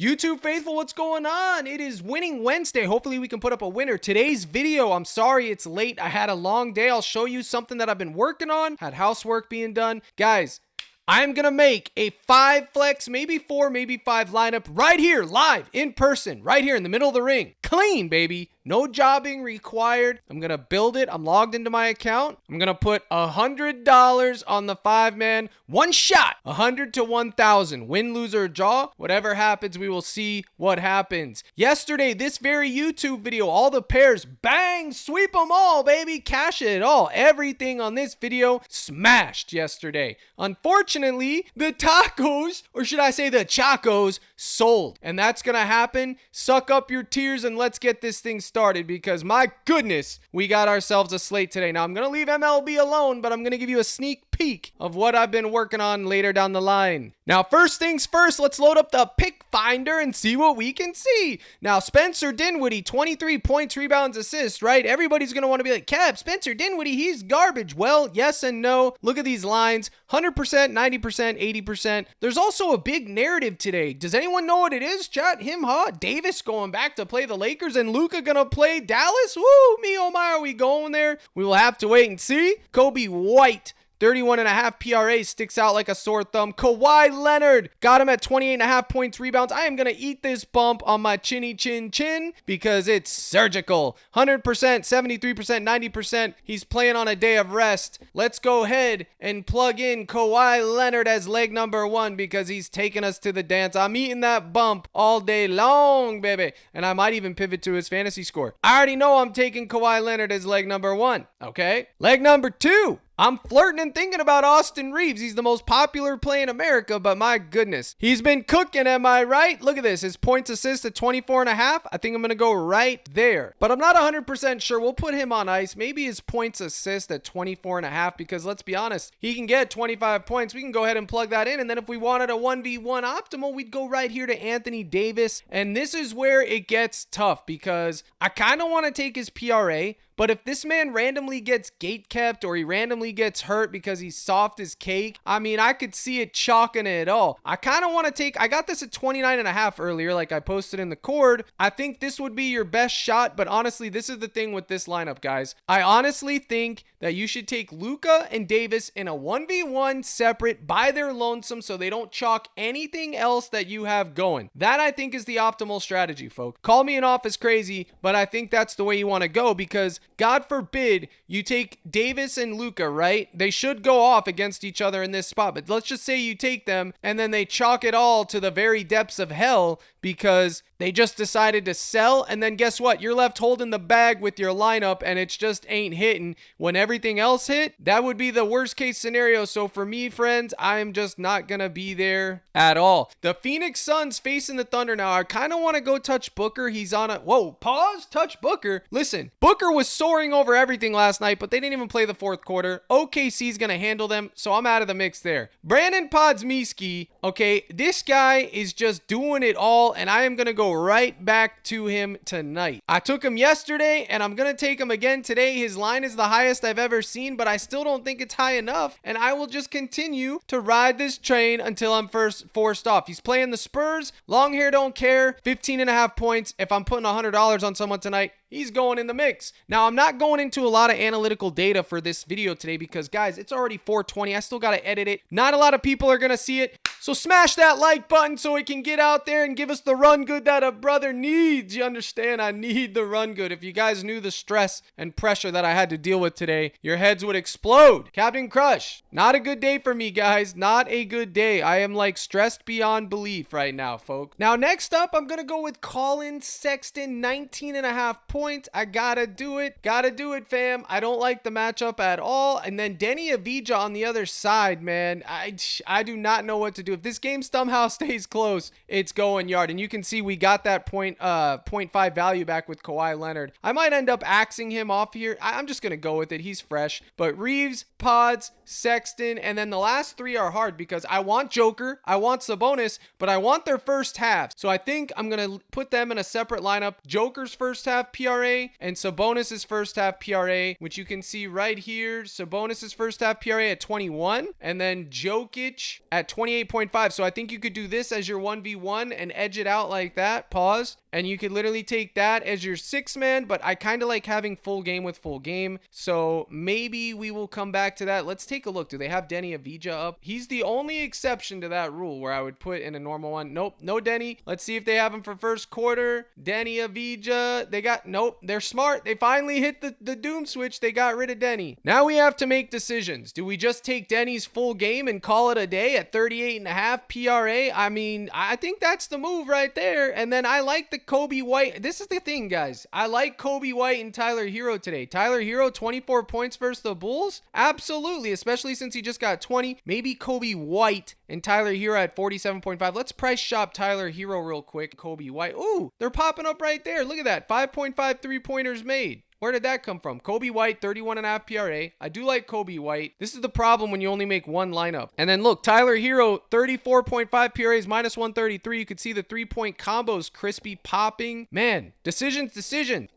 YouTube faithful, what's going on? It is Winning Wednesday. Hopefully we can put up a winner. Today's video, I'm sorry it's late. I had a long day. I'll show you something that I've been working on. Had housework being done. Guys, I'm going to make a 5 flex, maybe 4, maybe 5 lineup right here, live, in person, right here in the middle of the ring. Clean, baby. No jobbing required. I'm going to build it. I'm logged into my account. I'm going to put $100 on the 5-man. One shot. 100 to 1,000. Win, lose, or draw. Whatever happens, we will see what happens. Yesterday, this very YouTube video, all the pairs, bang, sweep them all, baby. Cash it all. Everything on this video smashed yesterday. Unfortunately, the tacos, or should I say the chacos, sold. And that's going to happen. Suck up your tears and let's get this thing started, because my goodness, we got ourselves a slate today. Now I'm going to leave MLB alone, but I'm going to give you a sneak peek of what I've been working on later down the line. Now, first things first, let's load up the pick finder and see what we can see. Now, Spencer Dinwiddie, 23 points, rebounds, assists, right? Everybody's going to want to be like, Kev, Spencer Dinwiddie, he's garbage. Well, yes and no. Look at these lines, 100%, 90%, 80%. There's also a big narrative today. Does anyone know what it is? Chat, him, huh? Davis going back to play the Lakers and Luka going to play Dallas? Woo, me, oh my, are we going there? We will have to wait and see. Kobe White, 31.5 PRA, sticks out like a sore thumb. Kawhi Leonard got him at 28.5 points, rebounds. I am going to eat this bump on my chinny chin chin because it's surgical. 100%, 73%, 90%. He's playing on a day of rest. Let's go ahead and plug in Kawhi Leonard as leg number 1 because he's taking us to the dance. I'm eating that bump all day long, baby. And I might even pivot to his fantasy score. I already know I'm taking Kawhi Leonard as leg number 1. Okay. Leg number 2. I'm flirting and thinking about Austin Reeves. He's the most popular play in America, but my goodness, he's been cooking, am I right? Look at this. His points assist at 24.5. I think I'm going to go right there, but I'm not 100% sure. We'll put him on ice. Maybe his points assist at 24.5, because let's be honest, he can get 25 points. We can go ahead and plug that in. And then if we wanted a 1v1 optimal, we'd go right here to Anthony Davis. And this is where it gets tough because I kind of want to take his PRA. But if this man randomly gets gatekept or he randomly gets hurt because he's soft as cake, I mean, I could see it chalking it all. I kind of want to take, I got this at 29.5 earlier, like I posted in the cord. I think this would be your best shot, but honestly, this is the thing with this lineup, guys. I honestly think that you should take Luka and Davis in a 1v1 separate by their lonesome so they don't chalk anything else that you have going. That I think is the optimal strategy, folks. Call me an office crazy, but I think that's the way you want to go because God forbid you take Davis and Luka, right? They should go off against each other in this spot, but let's just say you take them and then they chalk it all to the very depths of hell because they just decided to sell, and then guess what? You're left holding the bag with your lineup and it just ain't hitting when everything else hit. That would be the worst case scenario. So for me, friends, I am just not going to be there at all. The Phoenix Suns facing the Thunder now. I kind of want to go touch Booker. He's on a, whoa, pause, touch Booker. Listen, Booker was soaring over everything last night, but they didn't even play the fourth quarter. OKC's going to handle them, so I'm out of the mix there. Brandon Podziemski, okay, this guy is just doing it all, and I am going to go right back to him tonight. I took him yesterday and I'm going to take him again today. His line is the highest I've ever seen, but I still don't think it's high enough, and I will just continue to ride this train until I'm forced off. He's playing the Spurs. Long hair don't care. 15.5 points. If I'm putting $100 on someone tonight, he's going in the mix. Now, I'm not going into a lot of analytical data for this video today because, guys, it's already 4:20. I still got to edit it. Not a lot of people are going to see it. So smash that like button so it can get out there and give us the run good that a brother needs. You understand? I need the run good. If you guys knew the stress and pressure that I had to deal with today, your heads would explode. Captain Crush, not a good day for me, guys. Not a good day. I am like stressed beyond belief right now, folks. Now, next up, I'm going to go with Colin Sexton, 19.5 points. I gotta do it. Gotta do it, fam. I don't like the matchup at all. And then Denny Avdija on the other side, man. I do not know what to do. If this game somehow stays close, it's going yard. And you can see we got that 0.5 value back with Kawhi Leonard. I might end up axing him off here. I'm just going to go with it. He's fresh. But Reeves, Pods, Sexton, and then the last three are hard because I want Joker, I want Sabonis, but I want their first half. So I think I'm going to put them in a separate lineup. Joker's first half PRA and Sabonis's first half PRA, which you can see right here. Sabonis's first half PRA at 21, and then Jokic at 28. 3.5. So I think you could do this as your 1v1 and edge it out like that. Pause. And you could literally take that as your 6-man, but I kind of like having full game with full game. So maybe we will come back to that. Let's take a look. Do they have Denny Avija up? He's the only exception to that rule where I would put in a normal one. Nope, no Denny. Let's see if they have him for first quarter. Denny Avija. They got, nope, they're smart. They finally hit the doom switch. They got rid of Denny. Now we have to make decisions. Do we just take Denny's full game and call it a day at 38.5 PRA? I mean, I think that's the move right there. And then I like the Kobe White. This is the thing, guys. I like Kobe White and Tyler Hero today. Tyler Hero, 24 points versus the Bulls? Absolutely, especially since he just got 20. Maybe Kobe White and Tyler Hero at 47.5. Let's price shop Tyler Hero real quick. Kobe White. Ooh, they're popping up right there. Look at that. 5.5 3-pointers made. Where did that come from? Kobe White, 31.5 PRA. I do like Kobe White. This is the problem when you only make one lineup. And then look, Tyler Hero, 34.5 PRAs, minus 133. You could see the 3-point combos crispy popping. Man, decision.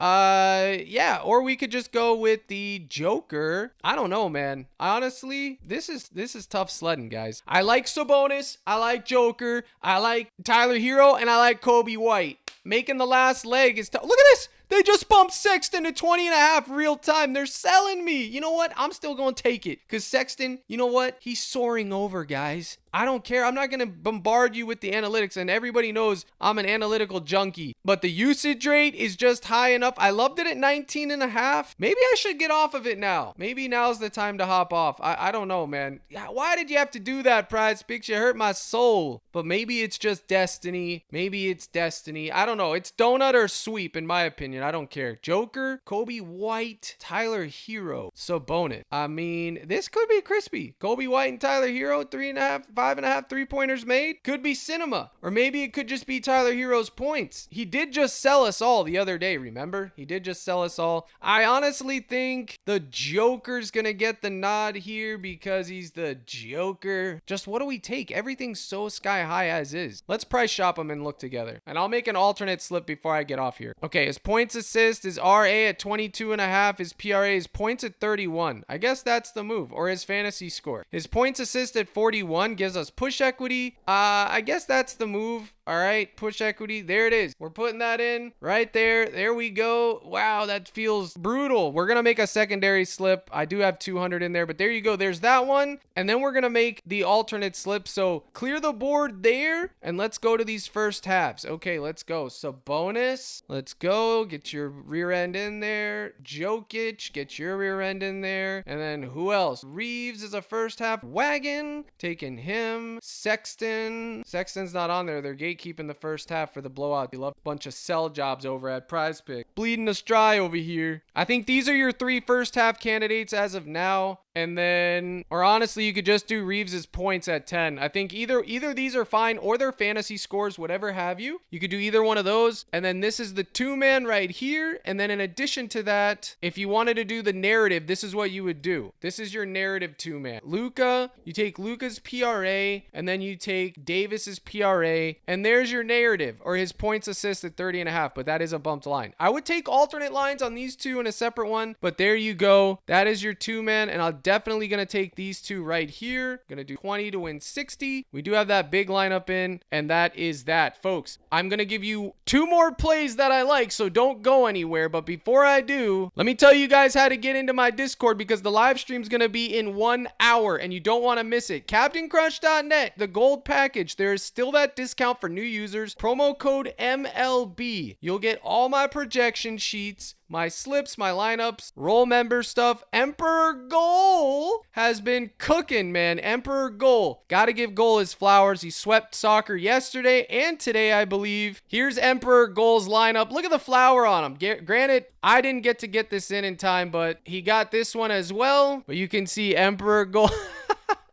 Yeah, or we could just go with the Joker. I don't know, man. Honestly, this is tough sledding, guys. I like Sabonis. I like Joker. I like Tyler Hero, and I like Kobe White. Making the last leg is tough. Look at this. They just bumped Sexton to 20.5 real time. They're selling me. You know what? I'm still going to take it because Sexton, you know what? He's soaring over, guys. I don't care. I'm not going to bombard you with the analytics, and everybody knows I'm an analytical junkie, but the usage rate is just high enough. I loved it at 19.5. Maybe I should get off of it now. Maybe now's the time to hop off. I don't know, man. Why did you have to do that, PrizePicks? You hurt my soul. But maybe it's just destiny. Maybe it's destiny. I don't know. It's donut or sweep, in my opinion. I don't care. Joker, Kobe White, Tyler Hero, Sabonis. I mean, this could be crispy. Kobe White and Tyler Hero, 3.5, 5.5 3-pointers made. Could be cinema. Or maybe it could just be Tyler Hero's points. He did just sell us all the other day, remember? He did just sell us all. I honestly think the Joker's gonna get the nod here because he's the Joker. Just what do we take? Everything's so sky high as is. Let's price shop them and look together. And I'll make an alternate slip before I get off here. Okay, his points assist is RA at 22.5. His PRA is points at 31. I guess that's the move. Or his fantasy score. His points assist at 41 gives us push equity. I guess that's the move. All right, push equity. There it is. We're putting that in right there. There we go. Wow, that feels brutal. We're going to make a secondary slip. I do have 200 in there, but there you go. There's that one. And then we're going to make the alternate slip. So clear the board there and let's go to these first halves. Okay, let's go. Sabonis. Let's go. Get your rear end in there. Jokic. Get your rear end in there. And then who else? Reeves is a first half wagon. Taking him. Sexton. Sexton's not on there. They're gatekeeping the first half for the blowout. They love a bunch of sell jobs over at PrizePick. Bleeding us dry over here. I think these are your 3 first half candidates as of now. And then, or honestly, you could just do Reeves's points at 10. I think either these are fine or their fantasy scores, whatever have you. You could do either one of those. And then this is the 2-man right here. And then in addition to that, if you wanted to do the narrative, this is what you would do. This is your narrative 2-man. Luka, you take Luka's PRA, and then you take Davis's PRA, and there's your narrative, or his points assist at 30.5, but that is a bumped line. I would take alternate lines on these two in a separate one, but there you go. That is your 2-man, and I'll definitely going to take these two right here. Going to do 20 to win 60. We do have that big lineup in, and that is that, folks. I'm going to give you 2 more plays that I like, so don't go anywhere. But before I do, let me tell you guys how to get into my Discord because the live stream is going to be in 1 hour, and you don't want to miss it. CaptainCrush.net, the gold package. There is still that discount for new users. Promo code MLB. You'll get all my projection sheets, my slips, my lineups, role member stuff. Emperor Goal has been cooking, man. Emperor Goal. Gotta give Goal his flowers. He swept soccer yesterday and today, I believe. Here's Emperor Goal's lineup. Look at the flower on him. Granted, I didn't get to get this in time, but he got this one as well. But you can see Emperor Goal.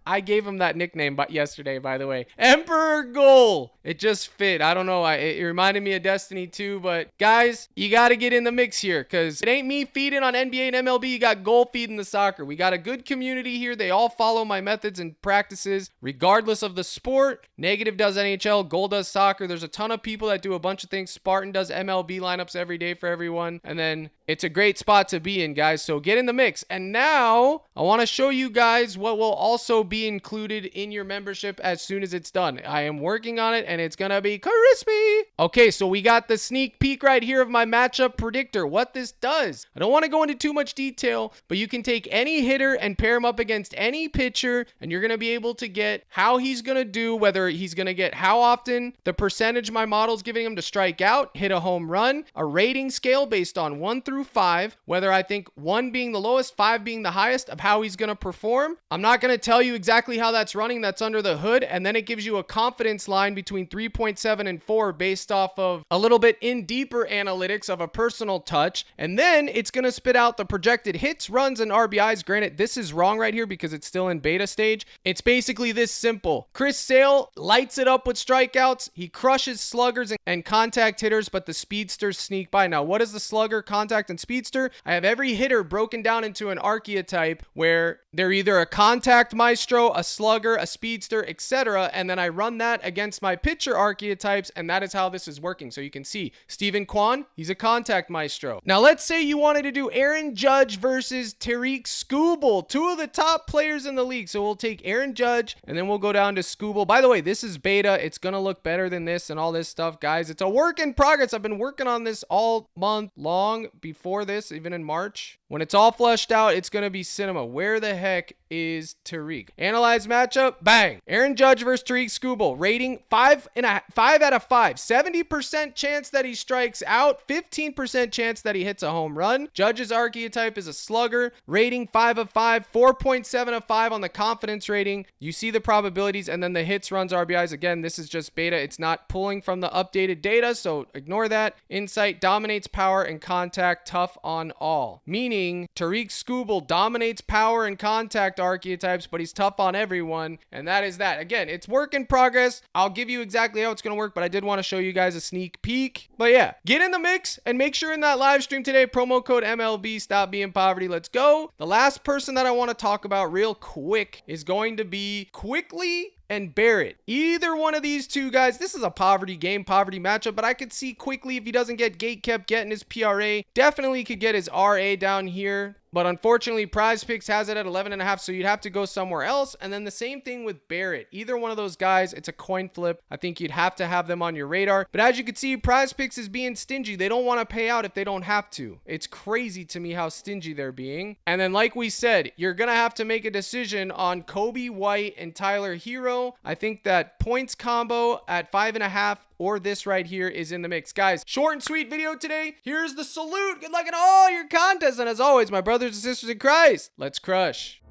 I gave him that nickname yesterday, by the way. Emperor Goal It just fit. I don't know. It reminded me of Destiny 2, but guys, you got to get in the mix here because it ain't me feeding on NBA and MLB. You got goal feeding the soccer. We got a good community here. They all follow my methods and practices regardless of the sport. Negative does NHL, Goal does soccer. There's a ton of people that do a bunch of things. Spartan does MLB lineups every day for everyone. And then it's a great spot to be in, guys. So get in the mix. And now I want to show you guys what will also be included in your membership as soon as it's done. I am working on it and it's going to be crispy. Okay, so we got the sneak peek right here of my matchup predictor. What this does. I don't want to go into too much detail, but you can take any hitter and pair him up against any pitcher, and you're going to be able to get how he's going to do, whether he's going to get how often, the percentage my model's giving him to strike out, hit a home run, a rating scale based on 1 through 5, whether I think 1 being the lowest, 5 being the highest of how he's going to perform. I'm not going to tell you exactly how that's running. That's under the hood. And then it gives you a confidence line between 3.7 and 4 based off of a little bit in deeper analytics of a personal touch. And then it's going to spit out the projected hits, runs, and RBIs. Granted, this is wrong right here because it's still in beta stage. It's basically this simple. Chris Sale lights it up with strikeouts. He crushes sluggers and contact hitters, but the speedsters sneak by. Now, what is the slugger, contact, and speedster? I have every hitter broken down into an archetype where they're either a contact maestro, a slugger, a speedster, etc. And then I run that against my pitcher archetypes, and that is how this is working. So you can see Steven Kwan, he's a contact maestro. Now, let's say you wanted to do Aaron Judge versus Tariq Skubal, 2 of the top players in the league. So we'll take Aaron Judge, and then we'll go down to Skubal. By the way, this is beta. It's going to look better than this and all this stuff, guys. It's a work in progress. I've been working on this all month long before this, even in March. When it's all fleshed out, it's going to be cinema. Where the heck is Tariq? Analyze matchup. Bang. Aaron Judge versus Tariq Skubal. Rating 5 out of 5. 70% chance that he strikes out. 15% chance that he hits a home run. Judge's archetype is a slugger. Rating 5 of 5. 4.7 of 5 on the confidence rating. You see the probabilities, and then the hits, runs, RBIs. Again, this is just beta. It's not pulling from the updated data, so ignore that. Insight dominates power and contact, tough on all. Meaning Tariq Skubal dominates power and contact archetypes, but he's tough on everyone, and that is that. Again, it's work in progress. I'll give you exactly how it's going to work, but I did want to show you guys a sneak peek. But yeah, get in the mix and make sure in that live stream today, promo code MLB, stop being poverty. Let's go. The last person that I want to talk about real quick is going to be Quickly and Barrett. Either one of these two guys, this is a poverty game, poverty matchup, but I could see Quickly, if he doesn't get gate kept, getting his PRA, definitely could get his RA down here. But unfortunately, PrizePicks has it at 11.5, so you'd have to go somewhere else. And then the same thing with Barrett. Either one of those guys, it's a coin flip. I think you'd have to have them on your radar. But as you can see, PrizePicks is being stingy. They don't want to pay out if they don't have to. It's crazy to me how stingy they're being. And then like we said, you're going to have to make a decision on Kobe White and Tyler Hero. I think that points combo at 5.5 or this right here is in the mix. Guys, short and sweet video today. Here's the salute. Good luck in all your contests. And as always, my brothers and sisters in Christ, let's crush.